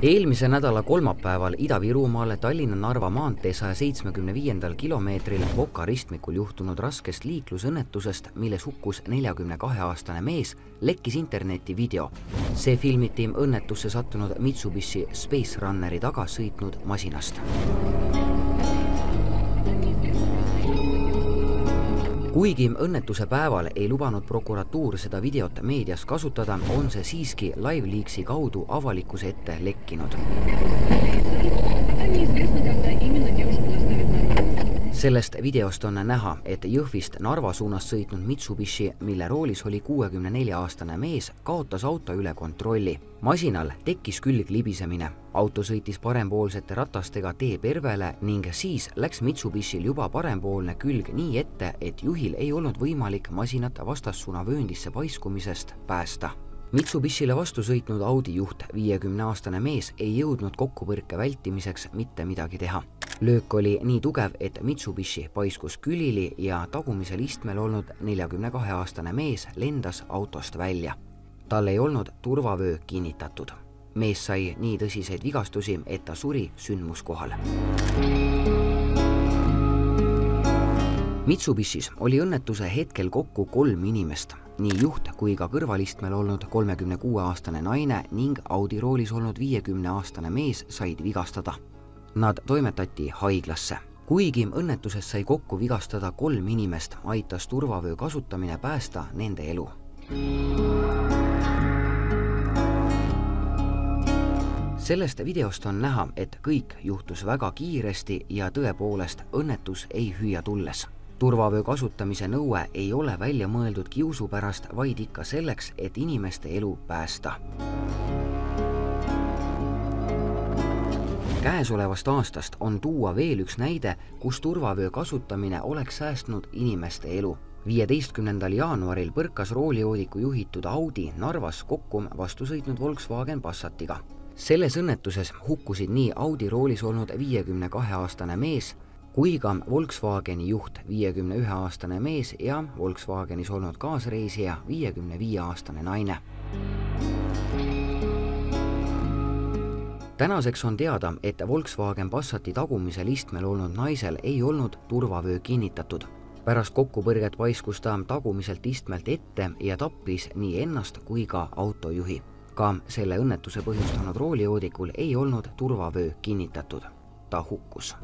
Eelmise nädala kolmapäeval Ida-Virumaal Tallinna-Narva maantee 175. kilomeetril Voka ristmikul juhtunud raskest liiklusõnnetusest, milles hukkus 42-aastane mees, lekkis internetti video. See filmiti õnnetusse sattunud Mitsubishi Space Runneri taga sõitnud masinast. Kuigi õnnetuse päeval ei lubanud prokuratuur seda videot meedias kasutada, on see siiski LiveLeaksi kaudu avalikkuse ette lekkinud. Sellest videost on näha, et Jõhvist Narva suunas sõitnud Mitsubishi, mille roolis oli 64-aastane mees, kaotas auto üle kontrolli. Masinal tekkis külglibisemine. Auto sõitis parempoolsete ratastega tee pervele ning siis läks Mitsubishil juba parempoolne külg nii ette, et juhil ei olnud võimalik masinat vastassuunavööndisse paiskumisest päästa. Mitsubishile vastu sõitnud Audi juht, 50-aastane mees, ei jõudnud kokkupõrke vältimiseks mitte midagi teha. Löök oli nii tugev, et Mitsubishi paiskus külili ja tagumisel istmel olnud 42-aastane mees lendas autost välja. Tal ei olnud turvavöö kinnitatud. Mees sai nii tõsiseid vigastusi, et ta suri sündmuskohal. Mitsubishis oli õnnetuse hetkel kokku 3 inimest. Nii juht kui ka kõrvalistmel olnud 36-aastane naine ning Audi roolis olnud 50-aastane mees said vigastada. Nad toimetati haiglasse. Kuigi õnnetuses sai kokku vigastada 3 inimest, aitas turvavöö kasutamine päästa nende elu. Sellest videost on näha, et kõik juhtus väga kiiresti ja tõepoolest õnnetus ei hüüa tulles. Turvavöö kasutamise nõue ei ole välja mõeldud kiusu pärast, vaid ikka selleks, et inimeste elu päästa. Käesolevast aastast on tuua veel üks näide, kus turvavöö kasutamine oleks säästnud inimeste elu. 15. jaanuaril põrkas roolijoodiku juhitud Audi Narvas kokku vastu sõitnud Volkswagen Passatiga. Selles õnnetuses hukkusid nii Audi roolis olnud 52-aastane mees kui ka Volkswageni juht, 51-aastane mees ja Volkswagenis olnud kaasreisija, 55-aastane naine. Tänaseks on teada, et Volkswagen Passati tagumisel istmel olnud naisel ei olnud turvavöö kinnitatud. Pärast kokkupõrget paiskus ta tagumiselt istmelt ette ja tappis nii ennast kui ka autojuhi. Ka selle õnnetuse põhjustanud roolijoodikul ei olnud turvavöö kinnitatud. Ta hukkus.